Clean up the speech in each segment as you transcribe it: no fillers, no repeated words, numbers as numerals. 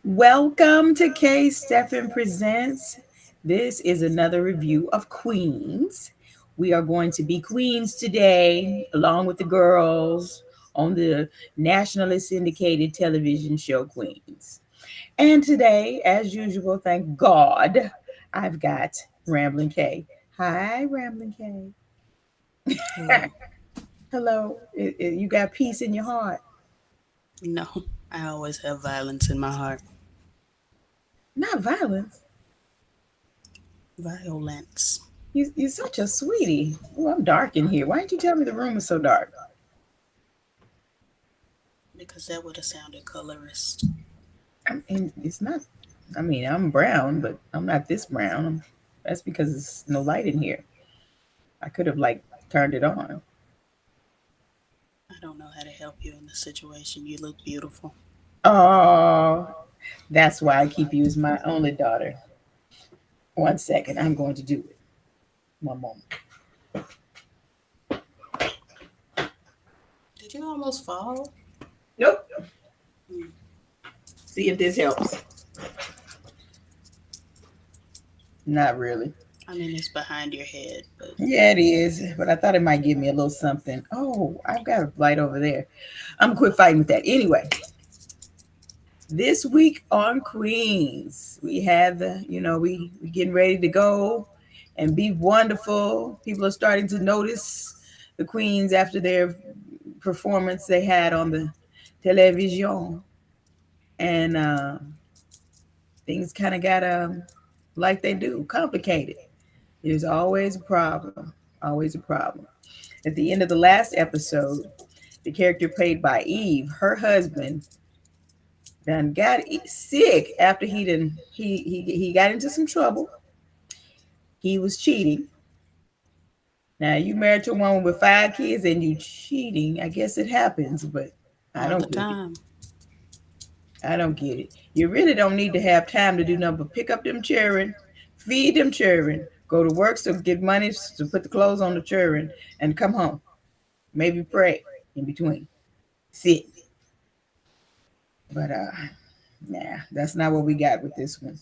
Welcome to K Stephen Presents. This is another review of Queens. We are going to be queens today, along with the girls on the nationally syndicated television show Queens. And today, as usual, thank God, I've got Ramblin' K. Hi, Ramblin' K. Hello. Hello. You got peace in your heart. No, I always have violence in my heart. Not violence. Violence. You're such a sweetie. Oh, I'm dark in here. Why didn't you tell me the room is so dark? Because that would have sounded colorist. And it's not. I mean, I'm brown, but I'm not this brown. That's because there's no light in here. I could have like turned it on. I don't know how to help you in this situation. You look beautiful. Oh, that's why I keep you as my only daughter. One second, I'm going to do it. One moment. Did you almost fall? Nope. Mm. See if this helps. Not really. I mean, it's behind your head, but Yeah, it is. But I thought it might give me a little something. Oh, I've got a light over there. I'm gonna quit fighting with that. Anyway, this week on Queens, we have we getting ready to go and be wonderful. People are starting to notice the Queens after their performance they had on the television, and things kind of got like they do, complicated. There's always a problem, always a problem. At the end of the last episode, the character played by Eve, her husband done got sick after he got into some trouble. He was cheating. Now you married to a woman with 5 kids and you cheating. I guess it happens, but I all the don't get it. time. I don't get it. You really don't need to have time to do nothing but pick up them children, feed them children, go to work to get money to put the clothes on the children, and come home. Maybe pray in between. Sit. But nah, that's not what we got with this one.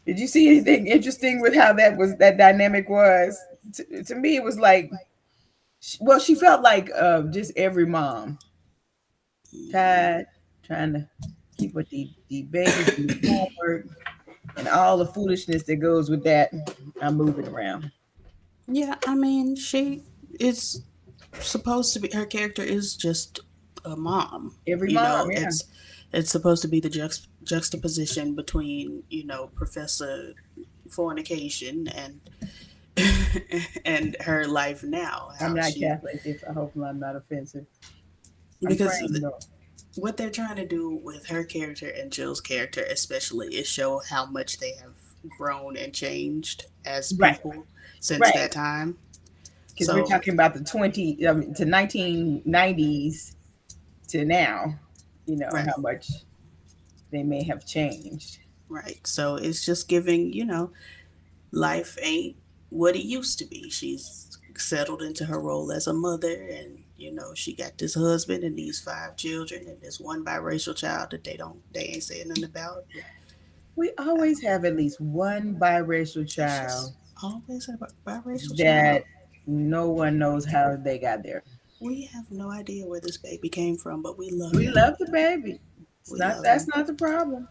Did you see anything interesting with how that dynamic was? To me, it was like, well, she felt like just every mom Mm. tired, trying to keep with the babies and the homework and all the foolishness that goes with that. I'm moving around. Yeah, I mean, she is supposed to be. Her character is just a mom. Every You mom, know, yeah. it's supposed to be the juxtaposition between Professor Fornication and her life now. I'm How not she Catholic. If I hope I'm not offensive. I'm because praying though. what they're trying to do with her character and Jill's character especially is show how much they have grown and changed as Right, people since right. that time. Because we're So talking about the 1990s to now. You know right, how much they may have changed. right. So it's just giving, life ain't what it used to be. She's settled into her role as a mother, and she got this husband and these 5 children and this one biracial child that they ain't saying nothing about. We always have at least one biracial It's child just always a biracial child. that no one knows how they got there. We have no idea where this baby came from, but we love We him. love the baby. It's We not love that's him. not the problem.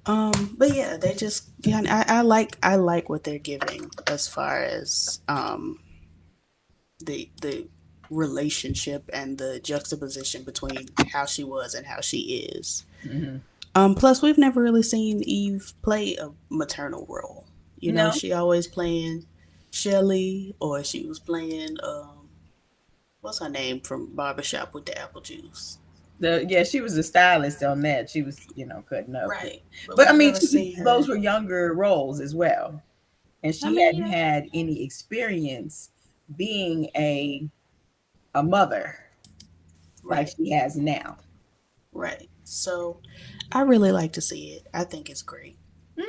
But yeah, they just yeah, I like what they're giving as far as the relationship and the juxtaposition between how she was and how she is. Hmm. Plus we've never really seen Eve play a maternal role. No, She always playing Shelly, or she was playing what's her name from Barbershop with the apple juice. she was a stylist on that. She was, cutting up. Right. But But I we've mean, never seen those her. were younger roles as well, and I she mean, hadn't yeah. had any experience being a mother like Right. she has now. Right. So I really like to see it. I think it's great. Hmm.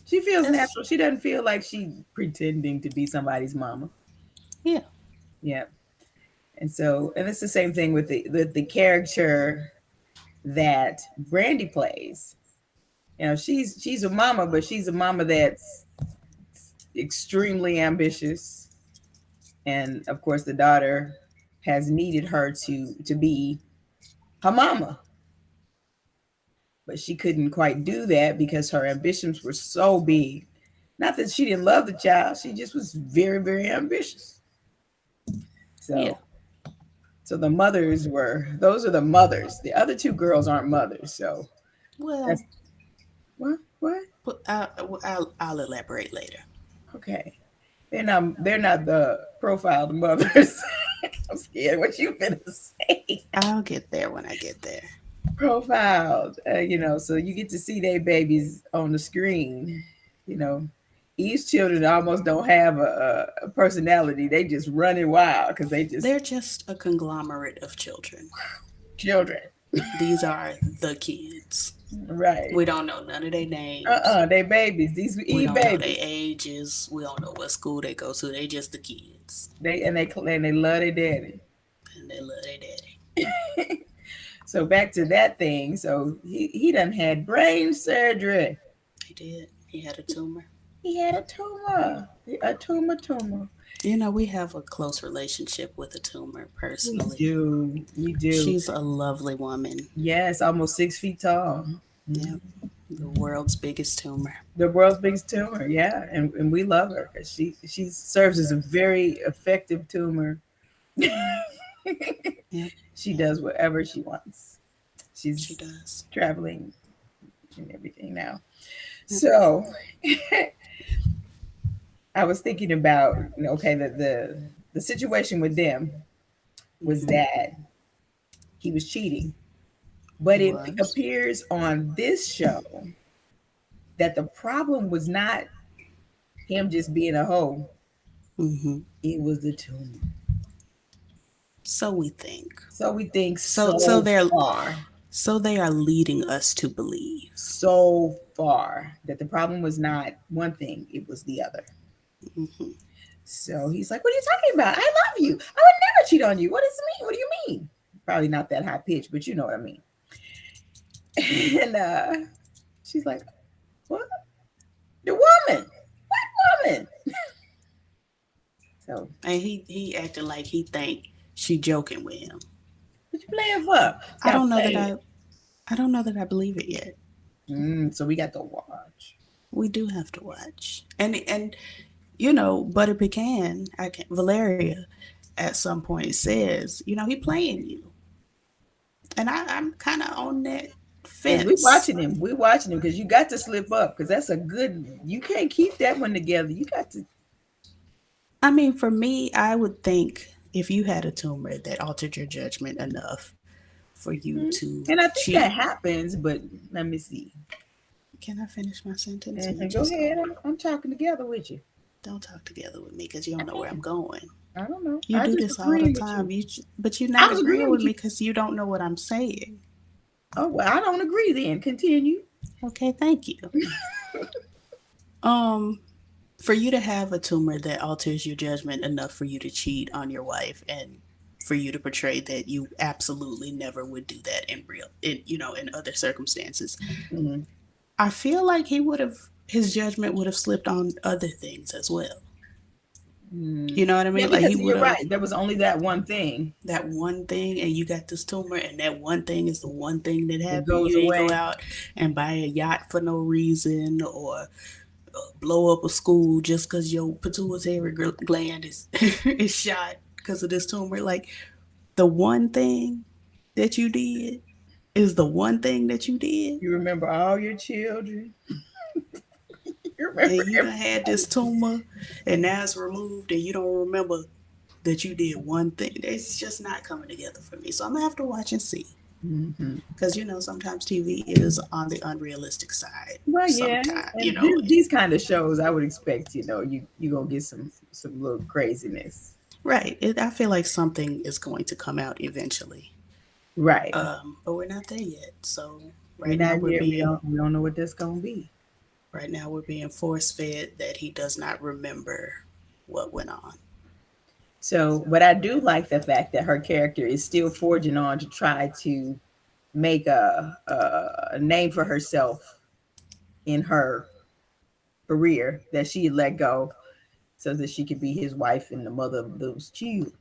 She feels It's natural. She doesn't feel like she's pretending to be somebody's mama. yeah. Yeah. And it's the same thing with the character that Brandy plays. She's a mama, but she's a mama that's extremely ambitious, and of course the daughter has needed her to be her mama, but she couldn't quite do that because her ambitions were so big. Not that she didn't love the child, she just was very, very ambitious. Yeah. So the mothers were those are the mothers. The other two girls aren't mothers. So Well, that's what? but I'll elaborate later. Okay. They're not the profiled mothers. I'm scared what you finna say. I'll get there when I get there. Profiled. So you get to see their babies on the screen. You know, Eve's children almost don't have a personality. They just running wild because they just They're just a conglomerate of children. children. These are the kids. Right. We don't know none of their names. They babies. These We Eve don't know their babies. ages. We don't know what school they go to. They just the kids, They love their daddy. and they love their daddy. So back to that thing. So he done had brain surgery. He did. He had a tumor. He had a tumor. A tumor. You know, we have a close relationship with a tumor We personally. do. We do. She's a lovely woman. Yes, almost 6 feet tall. Yep. The world's biggest tumor. The world's biggest tumor. Yeah, and we love her because she serves as a very effective tumor. Yep. She does whatever she wants. She She's does. traveling and everything now. Yep. So I was thinking about, okay, the situation with them was Hmm. that he was cheating, but He it was. appears on this show that the problem was not him just being a hoe; Hmm. it was the tumor. So we think. So we think So so they're far, so they are leading us to believe. so far that the problem was not one thing; it was the other. Hmm. So he's like, "What are you talking about? I love you. I would never cheat on you. What does it mean? What do you mean?" Probably not that high pitched, but you know what I mean. And she's like, "What? The woman? What woman?" So And he acted like he think she joking with him. what you playing for? I Stop don't know that playing. I don't know that I believe it yet. So we got to watch. We do have to watch. And you know, Butter Pecan, Valeria at some point says, you know, he playing you. And I'm kind of on that And we fence. watching him. We watching him because you got to slip up because that's a good. You can't keep that one together. You got to. I mean, for me, I would think if you had a tumor that altered your judgment enough for you Mhm. to And I think cheat. that happens, but let me see. Can I finish my sentence? Or you Go just ahead. going I'm talking together with you. don't talk together with me because you I don't know where I'm am. going. I don't know. You I do just this all the agreeing with you. time. But you're I not was agreeing agreeing with with you. me because you don't know what I'm saying. Oh well, I don't agree. Then continue. Okay, thank you. Um, for you to have a tumor that alters your judgment enough for you to cheat on your wife and for you to portray that you absolutely never would do that in real in other circumstances, Mm-hmm. I feel like his judgment would have slipped on other things as well. Mm. You know what I Yeah, mean? Like he because would you're have right. There was only that one thing that one thing, and you got this tumor, and that one thing is the one thing that that happened. goes You ain't go away. out and buy a yacht for no reason, or blow up a school just because your pituitary gland is is shot because of this tumor. Like the one thing that you did is the one thing that you did, You remember all your children. You and remember you done had this tumor, and now it's removed, and you don't remember that you did one thing. It's just not coming together for me. So I'm gonna have to watch and see. everything. Because you know sometimes TV is on the unrealistic side. Well, yeah, Sometimes and these kind of shows, I would expect you gonna get some little craziness, right. I feel like something is going to come out eventually. right? But we're not there yet. So We're right now not yet. We don't know what that's gonna be. we're being force fed that he does not remember what went on. So, but I do like the fact that her character is still forging on to try to make a name for herself in her career that she had let go so that she could be his wife and the mother of those children.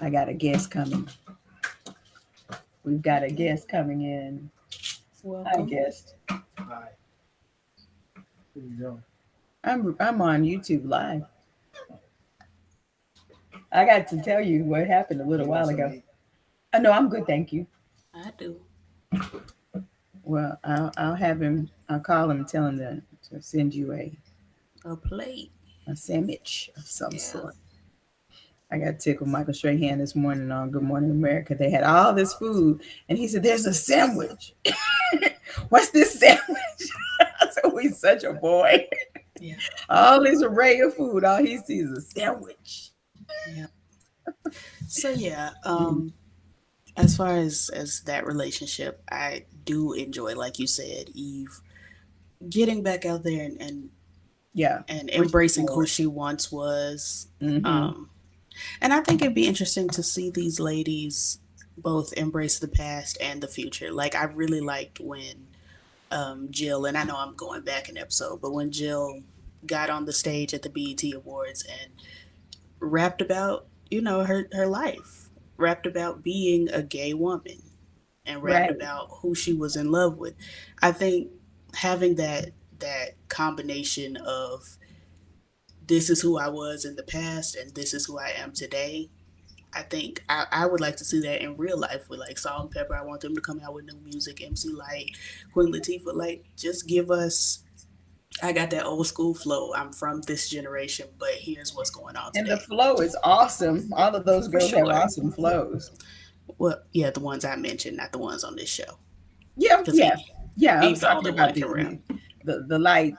I got a guest coming. We've got a Okay. guest coming in. Hi, Welcome. guest. I'm on YouTube Live. I got to tell you what happened a little while ago. No, I'm good, thank you. I do. Well, I'll have him. I'll call him and tell him to send you A plate. a sandwich of some Yeah. sort. I got tickled Michael Strahan this morning on Good Morning America. They had all this food, and he said, "There's a sandwich." What's this sandwich? So he's such a boy. Yeah. All this array of food, all he sees is a sandwich. Yeah. So yeah, Mm, as far as that relationship, I do enjoy, like you said, Eve getting back out there yeah, and pushing embracing who forward. she once was. Mm-hmm. Um, and I think it'd be interesting to see these ladies both embrace the past and the future. Like I really liked when Jill, and I know I'm going back an episode, but when Jill got on the stage at the BET Awards and rapped about, her life, rapped about being a gay woman and rapped Right. about who she was in love with. I think having that combination of this is who I was in the past and this is who I am today. I think I would like to see that in real life with like Salt and Pepper. I want them to come out with new music. MC Light, Queen Latifah, like just give us. I got that old school flow. I'm from this generation, but here's what's going on And the today. flow is awesome. All of those For girls have sure. awesome flows. Well, yeah, the ones I mentioned, not the ones on this show, Yeah, because yeah, yeah. I was Eve the talking only one about that can rap. the light.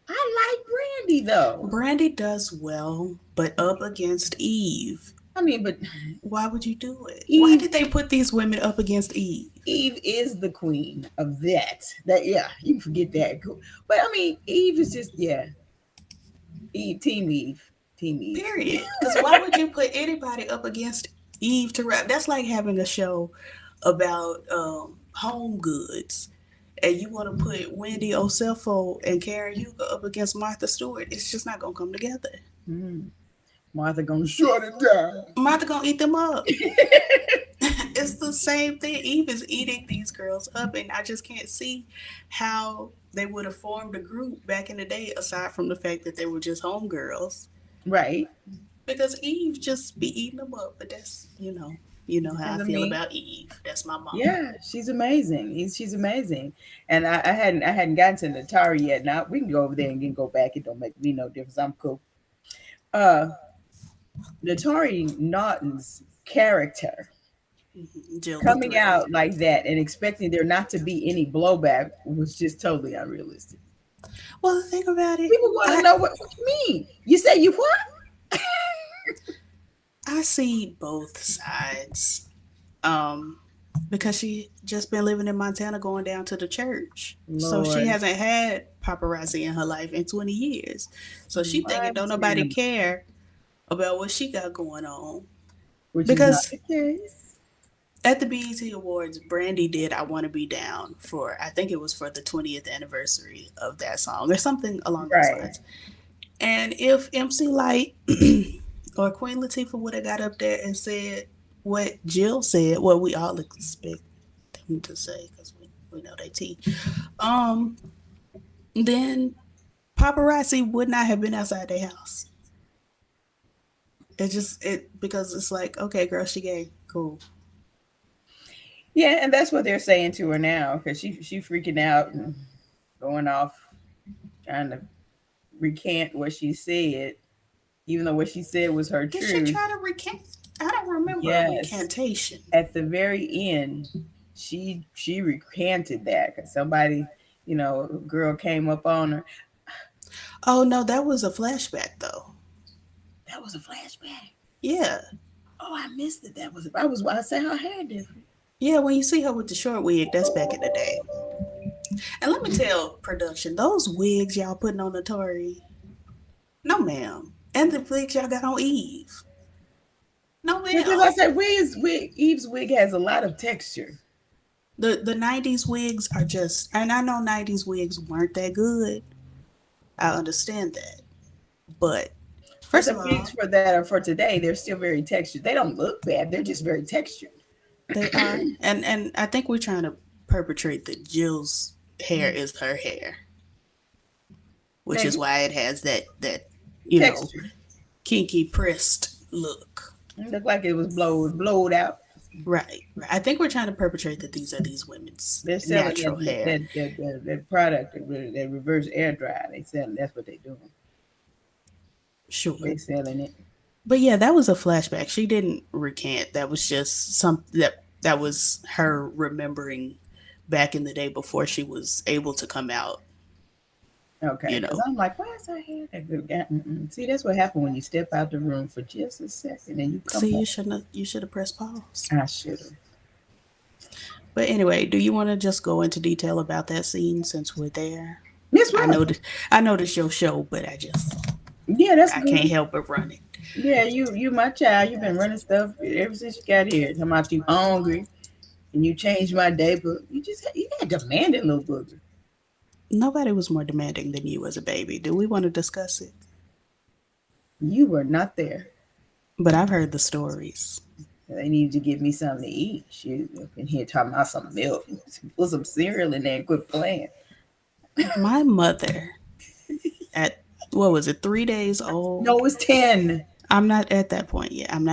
I like Brandy though. Brandy does well, but up against Eve. I mean, but Why would you do it? Why Eve did they put these women up against Eve? Eve is the queen of that. That yeah, you can forget that. But I mean, Eve is just yeah. Eve, Team Eve. Period. Because why would you put anybody up against Eve to rap? That's like having a show about home goods. And you want to put Wendy Osefo and Karen Huger up against Martha Stewart. It's just not going to come together. Mm. Martha gonna shut it down. Martha going to eat them up. It's the same thing. Eve is eating these girls up, and I just can't see how they would have formed a group back in the day, aside from the fact that they were just homegirls. Right. Because Eve just be eating them up, but you know how I Because I feel mean, about Eve. That's my mama. yeah, she's amazing. She's amazing. And I hadn't gotten to Natari yet. Now we can go over there and then go back. It don't make me no difference. I'm cool. Uh Natari Naughton's character Jill the coming Thread. out like that and expecting there not to be any blowback was just totally unrealistic. Well, the thing about it, People want to I know what you mean. You say you what? I see both sides. Um, because she just been living in Montana, going down to the church, so she Lord, hasn't had paparazzi in her life in 20 years. So she thinking don't nobody Montana, care about what she got going on. which is not Because the case. at the BET Awards, Brandy did "I Want to Be Down" for, I think it was for the 20th anniversary of that song or something along those Right. lines. And if MC Light or Queen Latifah would have got up there and said what Jill said, what we all expect them to say, because we know they tea, um, then paparazzi would not have been outside their house. It because it's like, okay, girl, she gay, cool. Yeah, and that's what they're saying to her now because she freaking out and going off trying to recant what she said, even though what she said was her Did she truth. try to recant? I don't remember a Yes, recantation. at the very end, she recanted that because somebody, a girl came up on her. Oh no, that was a flashback though. That was a flashback. Yeah. Oh, I missed it. I say her hair different. Yeah, when you see her with the short wig, that's back in the day. And let me tell production, those wigs y'all putting on the Tory, no ma'am. And the wigs y'all got on Eve, no Because I ma'am. said Eve's wig has a lot of texture. The 90s wigs are just, and I know 90s wigs weren't that good. I understand that. But But first the of wigs all, for that are for today, they're still very textured. They don't look bad. They're just very textured. they are. And I think we're trying to perpetrate that Jill's hair is her hair, which is Maybe why it has that you know texture. kinky pressed look. It looked like it was blowed out. Right, right. I think we're trying to perpetrate that these are these women's They're selling natural hair. that product that reverse air dry. They selling that's what they're doing. Sure. They selling it. But yeah, that was a flashback. She didn't recant. That was just some that was her remembering back in the day before she was able to come out, Okay, you because know. I'm like, why is her hair that good? See, that's what happened when you step out the room for just a second and you come See, back. you should have pressed pause. I should have. But anyway, do you want to just go into detail about that scene since we're there? Miss I Run. know I know this your show, but Yeah, that's I good. can't help but run it. Yeah, you my child. You've been running stuff ever since you got here. Talking about you hungry and you changed my day, but you got demanding little booger. Nobody was more demanding than you as a baby. Do we want to discuss it? You were not there. But I've heard the stories. They needed to give me something to eat. She up in here talking about some milk. Put some cereal in there and quit playing. My mother at what was it, 3 days No, old? it was 10. I'm not at that point yet. Oh, I'm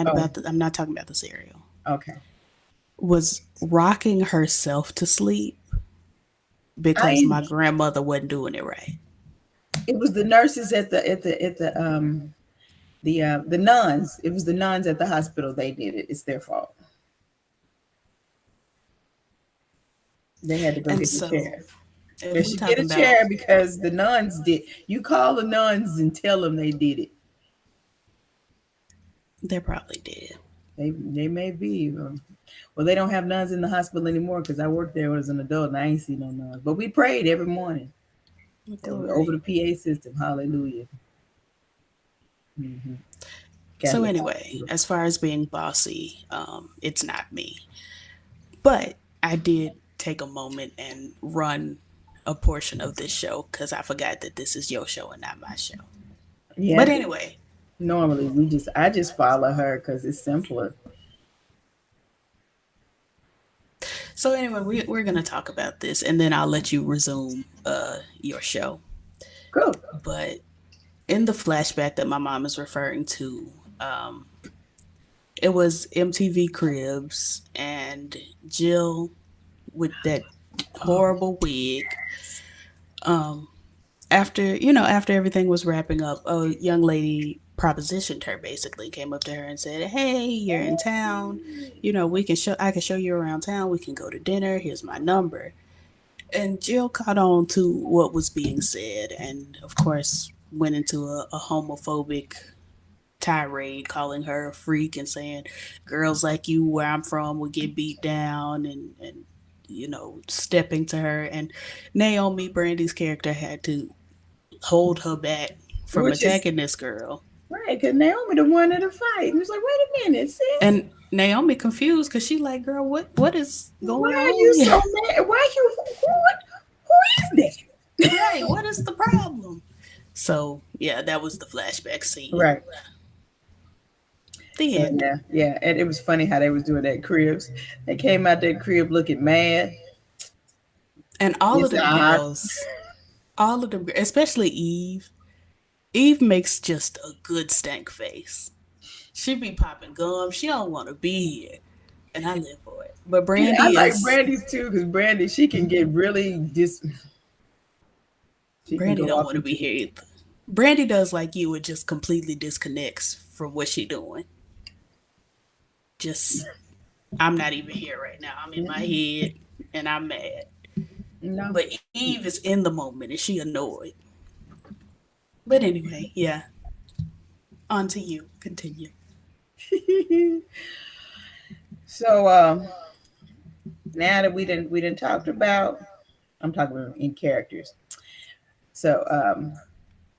not talking about the cereal. okay. Was rocking herself to sleep because I my grandmother wasn't doing it right. It was the nurses at the nuns. It was the nuns at the hospital. They did it. It's their fault. They had to go And get the so chair. if They we should get talking a about chair because the nuns did. You call the nuns and tell them they did it. they probably did. They may be. Well, they don't have nuns in the hospital anymore because I worked there as an adult and I ain't seen no nuns. But we prayed every morning over Glory. the PA system. Hallelujah. Hmm. So Catholic anyway, hospital. as far as being bossy, it's not me. But I did take a moment and run a portion of this show because I forgot that this is your show and not my show. Yeah. But anyway, Normally I just follow her because it's simpler. so anyway, we're gonna talk about this and then I'll let you resume your show. Cool. But in the flashback that my mom is referring to, um, it was MTV Cribs and Jill with that Oh, horrible wig. Um, after everything was wrapping up, a young lady propositioned her, basically came up to her and said, "Hey, you're in town. I can show you around town. We can go to dinner. Here's my number." And Jill caught on to what was being said, and of course went into a homophobic tirade, calling her a freak and saying, "Girls like you, where I'm from, would get beat down," and stepping to her. And Naomi Brandy's character had to hold her back from which is attacking this girl. right, because Naomi the one in the fight. And was like, wait a minute, sis. And Naomi confused because she like, girl, what is Why going are on you here? so mad? Why you who is that? Right, what is the problem? So yeah, that was the flashback scene. Right. The So end. yeah. And it was funny how they was doing that cribs. They came out that crib looking mad. And all of It's them hot. girls, especially Eve. Eve makes just a good stank face. She be popping gum. She don't want to be here, and I live for it. But Yeah, I Brandy like is Brandy's too, because Brandy, she can get really she can Brandy go don't off want to be into here either. Brandy does like you. It just completely disconnects from what she doing. Just I'm not even here right now. I'm in my mm-mm, head and I'm mad. no. But Eve is in the moment and she annoyed. But anyway, yeah. On to you. Continue. So now that we didn't talked about, I'm talking about in characters. So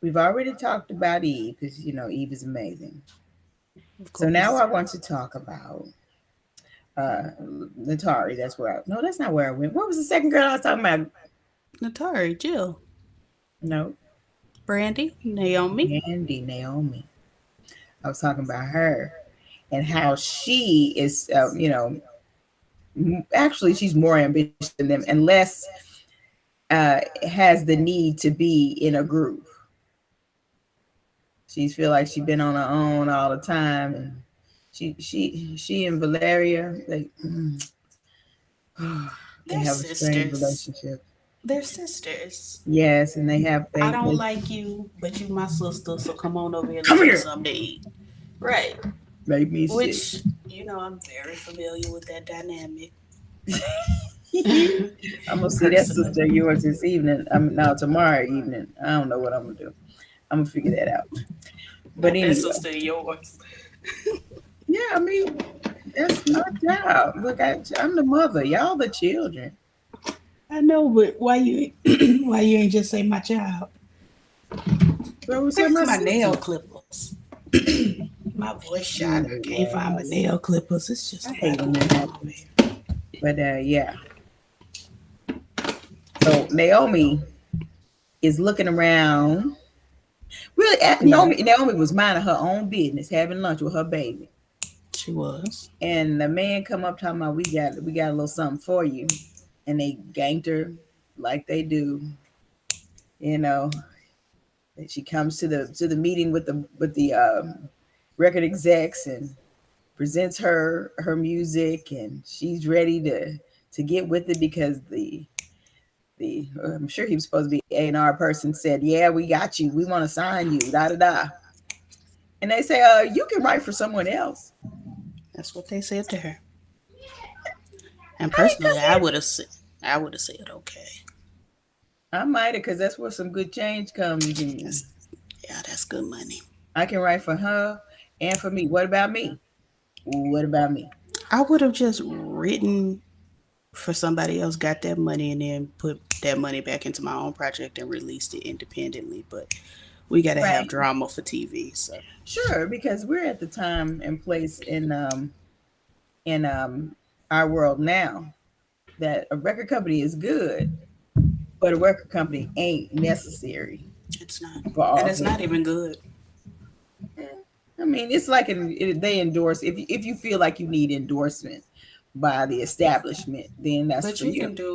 we've already talked about Eve because Eve is amazing. Of So now course. I want to talk about Uh, Natari. That's where I. No, that's not where I went. What was the second girl I was talking about? Natari, Jill, No, Brandy, Naomi. Andy, Naomi. I was talking about her and how she is. Actually, she's more ambitious than them and less has the need to be in a group. She feel like she been on her own all the time, and she and Valeria they They're have a strange sisters. relationship. They're sisters. Yes, and they have I they don't they like you, but you my sister, so come on over here and let's come get here, something to eat. Right. make me sick. Which, I'm very familiar with that dynamic. I'm gonna see that sister Personally. of yours this evening. Now tomorrow evening. I don't know what I'm gonna do. I'm gonna figure that out. But Not that anyway, sister of yours. yeah, I mean that's my job. Look, I'm the mother. Y'all the children. I know, but why you why you ain't just say my child? But we said Where's my my nail sister. clippers? My voice shot. I can't find my Anyways, nail clippers. It's just I a lot hate when going that on over happens. here. But yeah. So Naomi is looking around. Really, Yeah, Naomi was minding her own business, having lunch with her baby. she was. And the man come up talking about we got a little something for you. And they ganked her like they do. You know, and she comes to the meeting with the record execs and presents her music, and she's ready to get with it because the I'm sure he was supposed to be A&R person said, yeah, we got you, we want to sign you, da da da. And they say, you can write for someone else. That's what they said to her. And I ain't personally, come here. I would have said okay. I might have, because that's where some good change comes, and That's that's good money. I can write for her and for me. What about me? What about me? I would have just written for somebody else, got that money, and then put that money back into my own project and released it independently. But we got to have Right. drama for TV, so Sure, because we're at the time and place in our world now that a record company is good, but a record company ain't necessary it's not, for and all it's not things. even good. I mean, it's like they endorse. If you feel like you need endorsement by the establishment, then that's But for you you. can do